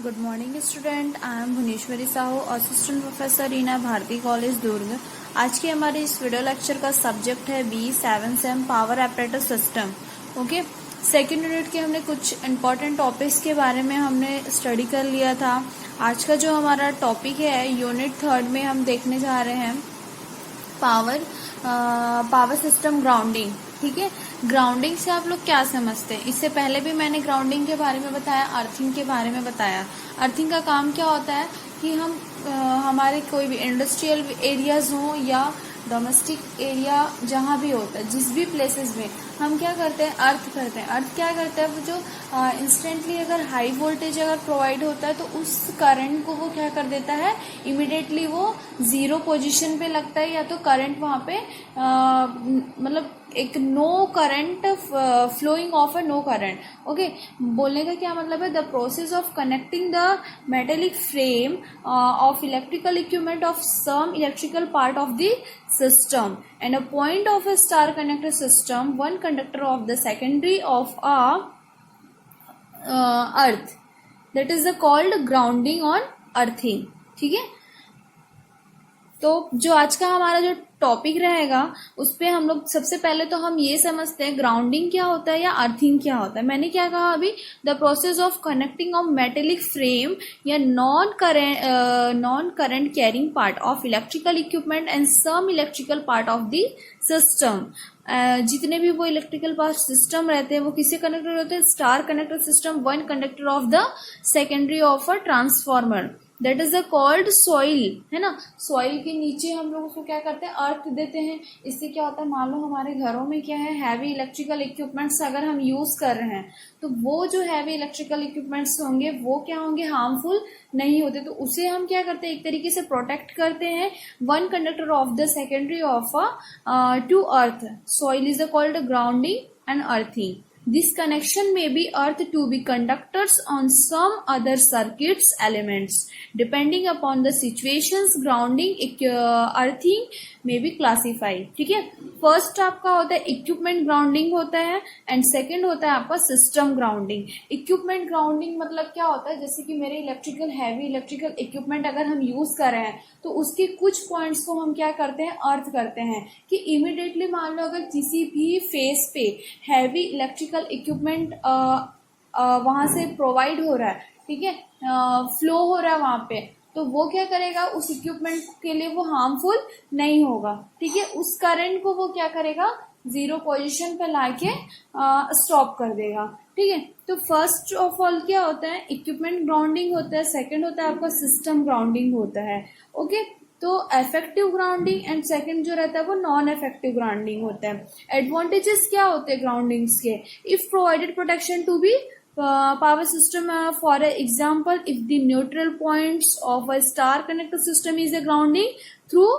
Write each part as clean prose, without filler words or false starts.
Good morning student, I am Bhuvaneshwari Sahu, assistant professor in Bharti college Durg. आज के हमारे इस वीडियो लेक्चर का सब्जेक्ट है B7 same power apparatus system. Okay, second unit के हमने कुछ इम्पॉर्टेंट टॉपिक्स के बारे में हमने स्टडी कर लिया था। आज का जो हमारा टॉपिक है यूनिट थर्ड में हम देखने जा रहे हैं पावर सिस्टम ग्राउंडिंग। ठीक है, ग्राउंडिंग से आप लोग क्या समझते हैं? इससे पहले भी मैंने ग्राउंडिंग के बारे में बताया, अर्थिंग के बारे में बताया। अर्थिंग का काम क्या होता है कि हम हमारे कोई भी इंडस्ट्रियल एरियाज हों या डोमेस्टिक एरिया जहाँ भी होता है, जिस भी प्लेसेस में हम क्या करते हैं, अर्थ करते हैं। अर्थ क्या करता है, वो जो इंस्टेंटली अगर हाई वोल्टेज अगर प्रोवाइड होता है तो उस करंट को वो क्या कर देता है, इमिडिएटली वो जीरो पोजीशन पे लगता है, या तो करंट वहाँ पे मतलब एक no current flowing of a no current. Okay, बोलने का क्या मतलब है, the process of connecting the metallic frame of electrical equipment of some electrical part of the system and a point of a star connector system, one conductor of the secondary of a earth, that is called grounding on earthing। ठीक है, तो जो आज का हमारा जो topic रहेगा उस पे हम लोग सबसे पहले तो हम ये समझते हैं ग्राउंडिंग क्या होता है या अर्थिंग क्या होता है। मैंने क्या कहा अभी, the process of connecting of metallic frame या non current carrying part of electrical equipment and some electrical part of the system. जितने भी वो इलेक्ट्रिकल पार्ट सिस्टम रहते हैं वो किससे कनेक्टेड होते हैं, star connector system, one conductor of the secondary of a transformer, that is the called soil. है ना, सॉइल के नीचे हम लोग उसको क्या करते हैं, अर्थ देते हैं। इससे क्या होता है, मान लो हमारे घरों में क्या है, हैवी इलेक्ट्रिकल इक्विपमेंट्स अगर हम यूज कर रहे हैं तो वो जो हैवी इलेक्ट्रिकल इक्विपमेंट्स होंगे वो क्या होंगे, हार्मफुल नहीं होते। तो उसे हम क्या करते हैं, एक तरीके से प्रोटेक्ट करते हैं, one conductor of the secondary of to earth. Soil is called grounding and earthing. This connection may be earth to be conductors on some other circuits elements. Depending upon the situations, grounding, earthing may be classified. ठीक है, first आपका होता है equipment grounding होता है and second होता है आपका सिस्टम ग्राउंडिंग। इक्विपमेंट ग्राउंडिंग मतलब क्या होता है, जैसे कि मेरे हैवी इलेक्ट्रिकल इक्विपमेंट अगर हम यूज कर रहे हैं तो उसके कुछ पॉइंट्स को हम क्या करते हैं, अर्थ करते हैं कि इमिडिएटली मान लो अगर किसी भी फेस पे हैवी इलेक्ट्रिकल इक्विपमेंट वहां से प्रोवाइड हो रहा है, ठीक है, फ्लो हो रहा है वहां पे, तो वो क्या करेगा, उस इक्विपमेंट के लिए वो हार्मफुल नहीं होगा। ठीक है, उस करंट को वो क्या करेगा, जीरो पोजीशन पे लाके स्टॉप कर देगा। ठीक है, तो फर्स्ट ऑफ ऑल क्या होता है, इक्विपमेंट ग्राउंडिंग होता है, सेकंड होता है आपका सिस्टम ग्राउंडिंग होता है। ओके, तो इफेक्टिव ग्राउंडिंग एंड सेकंड जो रहता है वो नॉन इफेक्टिव ग्राउंडिंग होता है। एडवांटेजेस क्या होते हैं ग्राउंडिंग्स के, if provided protection to be power system, for example, if the neutral points of a star connector system is a grounding through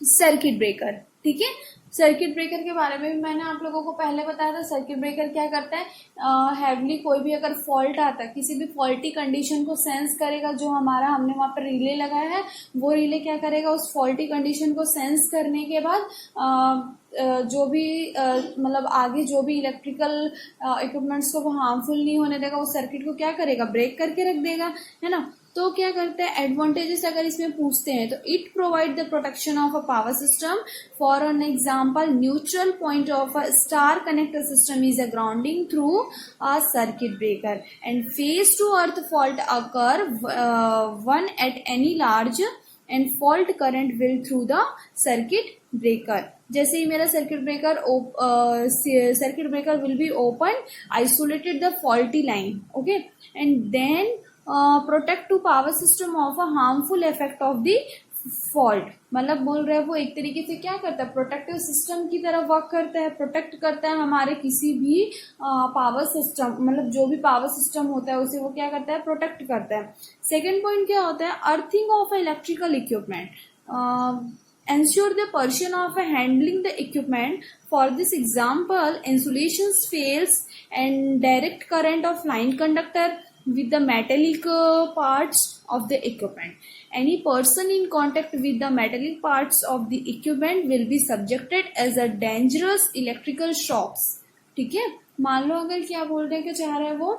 circuit breaker। ठीक है, सर्किट ब्रेकर के बारे में भी मैंने आप लोगों को पहले बताया था। सर्किट ब्रेकर क्या करता है, हैवली कोई भी अगर फॉल्ट आता है, किसी भी फॉल्टी कंडीशन को सेंस करेगा। जो हमने वहां पर रिले लगाया है वो रिले क्या करेगा, उस फॉल्टी कंडीशन को सेंस करने के बाद जो भी मतलब आगे जो भी इलेक्ट्रिकल इक्विपमेंट्स को वो हार्मफुल नहीं होने देगा, उस सर्किट को क्या करेगा, ब्रेक करके रख देगा। है ना, तो क्या करते हैं, एडवांटेजेस अगर इसमें पूछते हैं तो it provide the protection of a power system. For an example, neutral point of a star connector system is a grounding through a circuit breaker and phase to earth fault occur one at any large and fault current will through the circuit breaker. जैसे ही मेरा circuit breaker will be open, isolated the faulty line, okay, and then protect to power system of a harmful effect of the fault. मतलब बोल रहे हैं वो एक तरीके से क्या करता है, प्रोटेक्टिव सिस्टम की तरह वर्क करता है, प्रोटेक्ट करता है हमारे किसी भी पावर सिस्टम, मतलब जो भी पावर सिस्टम होता है उसे वो क्या करता है, प्रोटेक्ट करता है। सेकेंड पॉइंट क्या होता है, earthing of electrical equipment, ensure the portion of handling the equipment. For this example, insulation fails and direct current of line conductor with the metallic parts of the equipment. Any person in contact with the metallic parts of the equipment will be subjected as a dangerous electrical shocks। ठीक है, मान लो अगर क्या बोल रहे हैं, क्या चाह रहा है वो,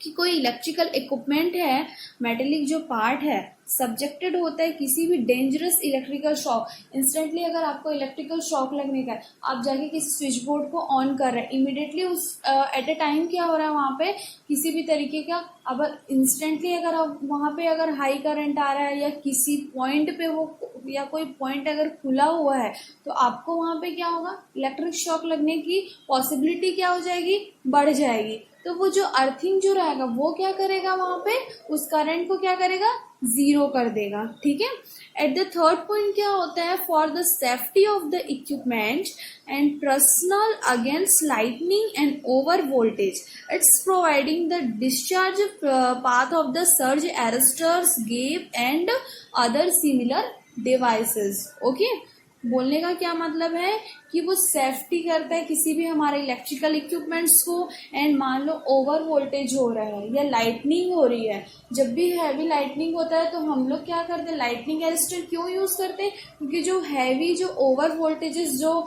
कि कोई इलेक्ट्रिकल इक्विपमेंट है, मेटेलिक जो पार्ट है, सब्जेक्टेड होता है किसी भी डेंजरस इलेक्ट्रिकल शॉक। इंस्टेंटली अगर आपको इलेक्ट्रिकल शॉक लगने का है, आप जाके किसी स्विच बोर्ड को ऑन कर रहे हैं, इमिडिएटली उस एट अ टाइम क्या हो रहा है वहाँ पे, किसी भी तरीके का अब इंस्टेंटली अगर आप वहाँ पे अगर हाई करंट आ रहा है या किसी पॉइंट पे वो या कोई पॉइंट अगर खुला हुआ है, तो आपको वहाँ पे क्या होगा, इलेक्ट्रिक शॉक लगने की पॉसिबिलिटी क्या हो जाएगी, बढ़ जाएगी। तो वो जो अर्थिंग जो रहेगा वो क्या करेगा, वहां पे उस करंट को क्या करेगा, जीरो कर देगा। ठीक है। एट द थर्ड पॉइंट क्या होता है, for the safety of the equipment and personal against lightning and over voltage, it's providing the discharge path of the surge arresters, gap and other similar devices. Okay, बोलने का क्या मतलब है कि वो सेफ्टी करता है किसी भी हमारे इलेक्ट्रिकल इक्विपमेंट्स को। एंड मान लो ओवर वोल्टेज हो रहा है या लाइटनिंग हो रही है, जब भी हैवी लाइटनिंग होता है तो हम लोग क्या करते हैं, लाइटनिंग अरेस्टर क्यों यूज करते हैं, क्योंकि जो हैवी जो ओवर वोल्टेजेस जो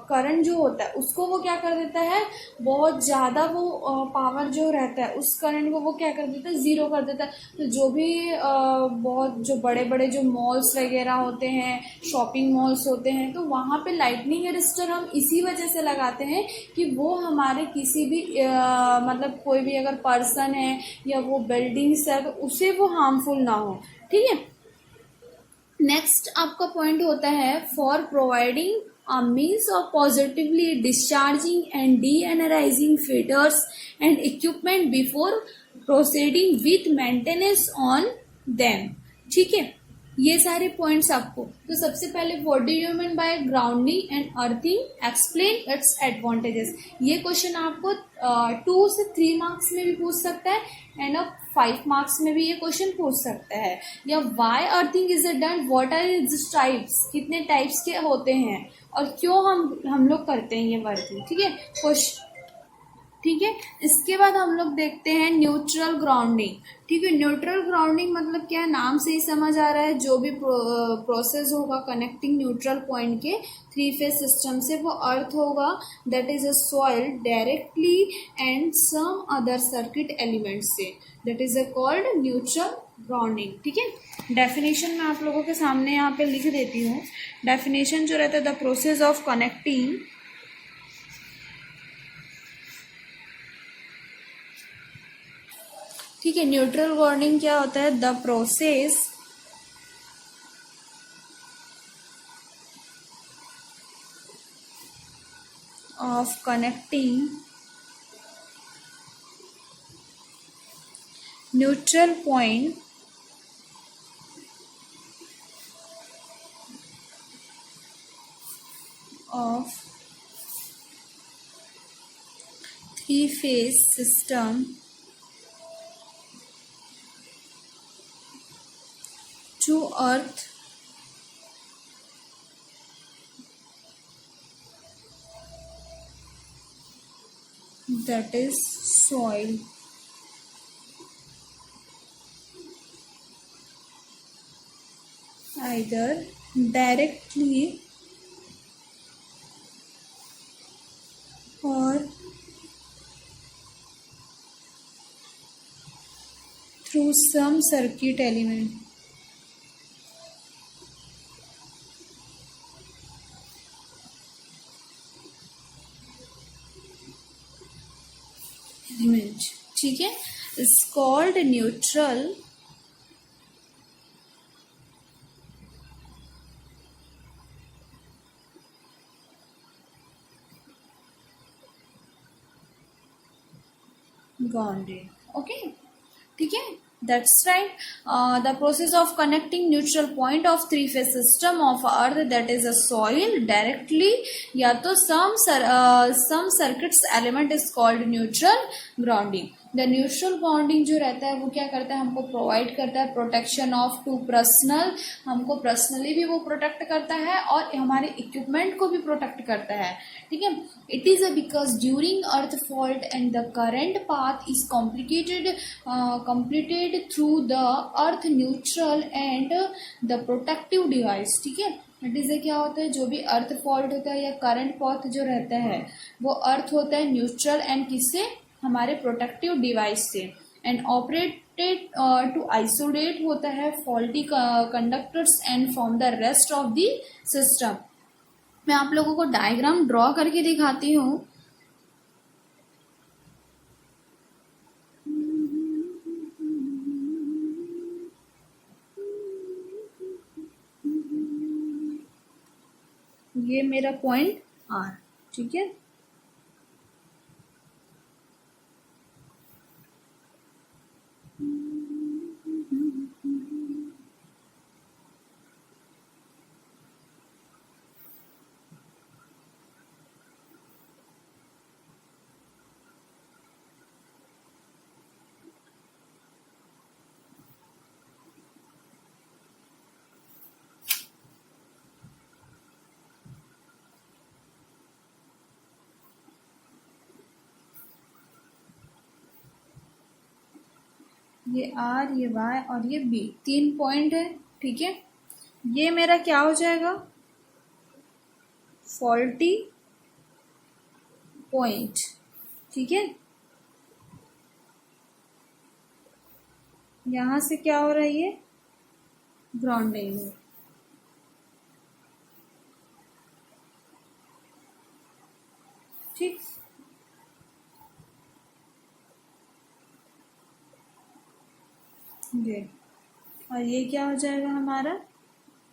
करंट जो होता है उसको वो क्या कर देता है, बहुत ज्यादा वो पावर जो रहता है उस करंट को वो क्या कर देता है, जीरो कर देता है। तो जो भी बहुत जो बड़े बड़े जो मॉल्स वगैरह होते हैं, शॉपिंग मॉल्स होते हैं, तो वहाँ पे लाइटनिंग अरेस्टर हम इसी वजह से लगाते हैं कि वो हमारे किसी भी मतलब कोई भी अगर पर्सन है या वो बिल्डिंग्स है तो उसे वो हार्मफुल ना हो। ठीक है। नेक्स्ट आपका पॉइंट होता है for providing a means of positively discharging and de-energizing filters and equipment before proceeding with maintenance on them। ठीक है, ये सारे पॉइंट्स आपको। तो सबसे पहले what do you mean by grounding and earthing, explain its advantages. ये क्वेश्चन आपको 2 से 3 मार्क्स में भी पूछ सकता है एंड अब 5 मार्क्स में भी ये क्वेश्चन पूछ सकता है। या why earthing is done, what are its types, कितने टाइप्स के होते हैं और क्यों हम लोग करते हैं ये वर्किंग। ठीक है क्वेश्चन। ठीक है, इसके बाद हम लोग देखते हैं न्यूट्रल ग्राउंडिंग। ठीक है, न्यूट्रल ग्राउंडिंग मतलब क्या है, नाम से ही समझ आ रहा है, जो भी प्रोसेस होगा कनेक्टिंग न्यूट्रल पॉइंट के 3 फेज सिस्टम से, वो अर्थ होगा, that is a soil directly and some other circuit element से, that is a called neutral grounding. ठीक है, डेफिनेशन मैं आप लोगों के सामने यहाँ पे लिख देती हूँ। डेफिनेशन जो रहता है, द प्रोसेस ऑफ कनेक्टिंग ठीक है, न्यूट्रल ग्राउंडिंग क्या होता है, the process of connecting neutral point of 3 phase system to earth that is soil, either directly or through some circuit element। ठीक है, is called neutral grounding. Okay, ठीक है, that's right। The process of connecting neutral point of 3 phase system of earth, that is a soil, directly या तो some circuits element is called neutral grounding। The neutral grounding जो रहता है वो क्या करता है, हमको प्रोवाइड करता है प्रोटेक्शन ऑफ टू पर्सनल, हमको पर्सनली भी वो प्रोटेक्ट करता है और हमारे इक्विपमेंट को भी प्रोटेक्ट करता है। ठीक है, it is because during earth fault and the current path is completed through the earth neutral and the protective device. ठीक है, इट इज क्या होता है, जो भी अर्थ फॉल्ट होता है या करंट पाथ जो रहता है वो अर्थ होता है न्यूट्रल एंड किससे, हमारे प्रोटेक्टिव डिवाइस से, एंड ऑपरेटेड टू आइसोलेट होता है faulty conductors and from the rest of the system. मैं आप लोगों को डायग्राम ड्रॉ करके दिखाती हूँ। ये मेरा पॉइंट आर, ठीक है। ये आर, ये वाई और ये बी, 3 पॉइंट है, ठीक है। ये मेरा क्या हो जाएगा, फॉल्टी पॉइंट, ठीक है। यहां से क्या हो रहा है, ये ग्राउंडिंग है, ठीक। ये और ये क्या हो जाएगा हमारा,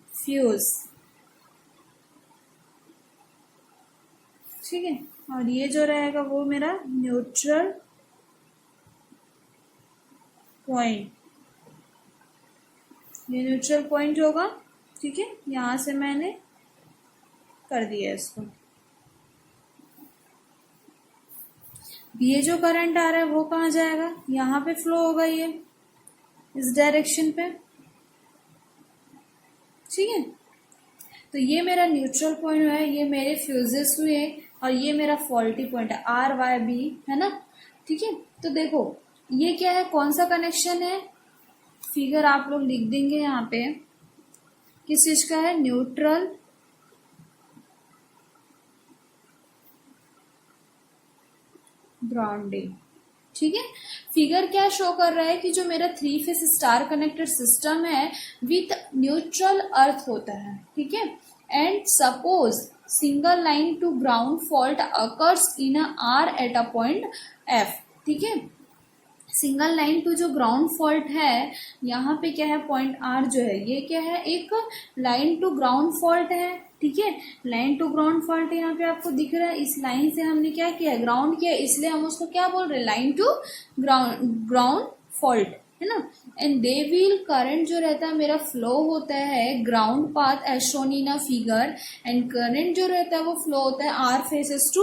फ्यूज, ठीक है। और ये जो रहेगा वो मेरा न्यूट्रल पॉइंट, ये न्यूट्रल पॉइंट होगा, ठीक है। यहां से मैंने कर दिया इसको। ये जो करंट आ रहा है वो कहाँ जाएगा, यहाँ पे फ्लो होगा, ये इस डायरेक्शन पे, ठीक है। तो ये मेरा न्यूट्रल पॉइंट है, ये मेरे फ्यूजेस हुए, और ये मेरा फॉल्टी पॉइंट है, आर वाई बी, है ना, ठीक है। तो देखो ये क्या है, कौन सा कनेक्शन है, फिगर आप लोग लिख देंगे यहाँ पे, किस चीज का है, न्यूट्रल ग्राउंडिंग, ठीक है। फिगर क्या शो कर रहा है कि जो मेरा 3 फेस स्टार कनेक्टेड सिस्टम है विथ न्यूट्रल अर्थ होता है, ठीक है। And suppose single line to ground fault occurs in R at a point F, ठीक है। सिंगल लाइन टू जो ग्राउंड फॉल्ट है, यहाँ पे क्या है, पॉइंट आर जो है ये क्या है, एक लाइन टू ग्राउंड फॉल्ट है, ठीक है। लाइन टू ग्राउंड फॉल्ट यहाँ पे आपको दिख रहा है, इस लाइन से हमने क्या किया, ग्राउंड किया, इसलिए हम उसको क्या बोल रहे हैं, लाइन टू ग्राउंड फॉल्ट, है ना। एंड दे विल करंट जो रहता है मेरा फ्लो होता है ground path as shown in a figure, and current जो रहता है वो फ्लो होता है R phases to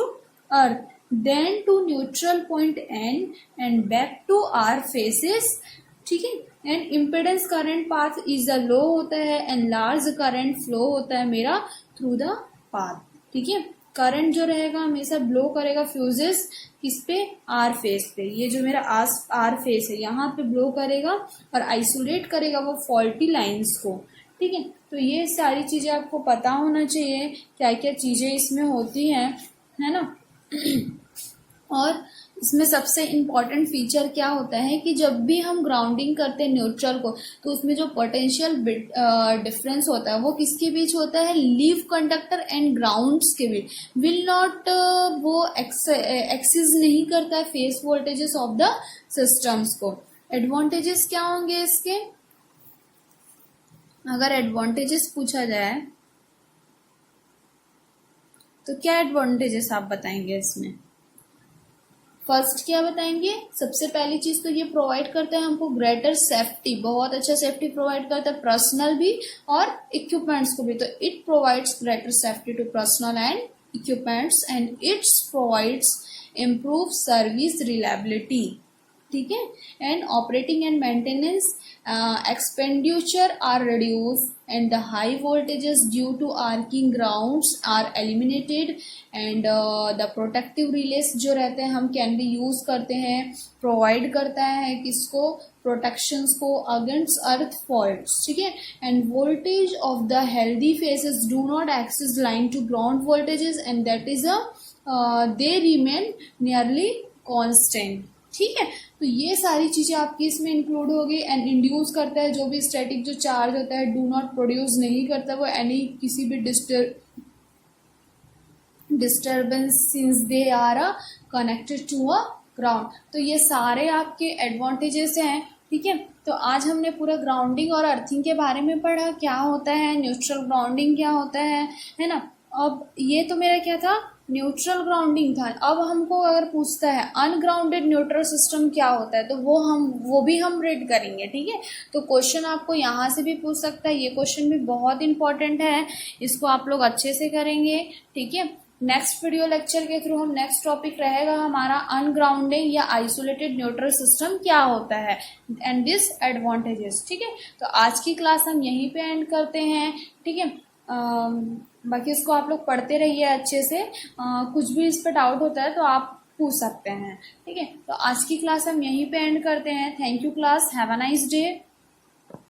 earth, then to neutral point N and back to R faces, ठीक है। And impedance current path is the low होता है, एंड लार्ज करंट फ्लो होता है मेरा थ्रू द पाथ, ठीक है। करंट जो रहेगा हमेशा ब्लो करेगा फ्यूजेस किस पे, आर फेस पे, ये जो मेरा आर फेस है यहाँ पे ब्लो करेगा और आइसोलेट करेगा वो फॉल्टी लाइंस को, ठीक है। तो ये सारी चीजें आपको पता होना चाहिए, क्या क्या चीजें इसमें होती हैं, है ना। और इसमें सबसे इम्पॉर्टेंट फीचर क्या होता है कि जब भी हम ग्राउंडिंग करते हैं न्यूट्रल को, तो उसमें जो पोटेंशियल डिफरेंस होता है वो किसके बीच होता है, लीव कंडक्टर एंड ग्राउंड्स के बीच, विल नॉट वो एक्सिस नहीं करता है face voltages of the systems को। एडवांटेजेस क्या होंगे इसके, अगर एडवांटेजेस पूछा जाए तो क्या एडवांटेजेस आप बताएंगे इसमें। फर्स्ट क्या बताएंगे, सबसे पहली चीज तो ये प्रोवाइड करता है हमको ग्रेटर सेफ्टी, बहुत अच्छा सेफ्टी प्रोवाइड करता है, पर्सनल भी और इक्विपमेंट्स को भी। तो it provides greater safety to personal and equipments, and its provides improve service reliability, ठीक है। And operating and maintenance expenditure are reduced, and the high voltages due to arcing grounds are eliminated, and the protective relays जो रहते हैं हम can भी use करते हैं, provide करता है किसको, प्रोटेक्शंस को अगेंस्ट अर्थ फॉल्ट्स, ठीक है। And voltage of the healthy phases do not exceed line to ground voltages, and that is a they remain nearly constant. ठीक है, तो ये सारी चीजें आपकी इसमें इंक्लूड होगी। एंड इंड्यूस करता है, जो भी स्टैटिक जो चार्ज होता है, डू नॉट प्रोड्यूस नहीं करता वो एनी किसी भी disturbance since they are connected to a ground. तो ये सारे आपके एडवांटेजेस हैं। ठीक है, तो आज हमने पूरा ग्राउंडिंग और अर्थिंग के बारे में पढ़ा, क्या होता है न्यूट्रल ग्राउंडिंग, क्या होता है ना। अब ये तो मेरा क्या था, न्यूट्रल ग्राउंडिंग था। अब हमको अगर पूछता है अनग्राउंडेड न्यूट्रल सिस्टम क्या होता है, तो वो भी हम रीड करेंगे। ठीक है, तो क्वेश्चन आपको यहाँ से भी पूछ सकता है, ये क्वेश्चन भी बहुत इंपॉर्टेंट है, इसको आप लोग अच्छे से करेंगे। ठीक है, नेक्स्ट वीडियो लेक्चर के थ्रू हम नेक्स्ट टॉपिक रहेगा हमारा अनग्राउंडिंग या आइसोलेटेड न्यूट्रल सिस्टम क्या होता है एंड दिस एडवांटेजेस। ठीक है, तो आज की क्लास हम यहीं पे एंड करते हैं। ठीक है, बाकी इसको आप लोग पढ़ते रहिए अच्छे से। कुछ भी इस पर डाउट होता है तो आप पूछ सकते हैं। ठीक है, तो आज की क्लास हम यहीं पे एंड करते हैं। Thank you class, have a nice day.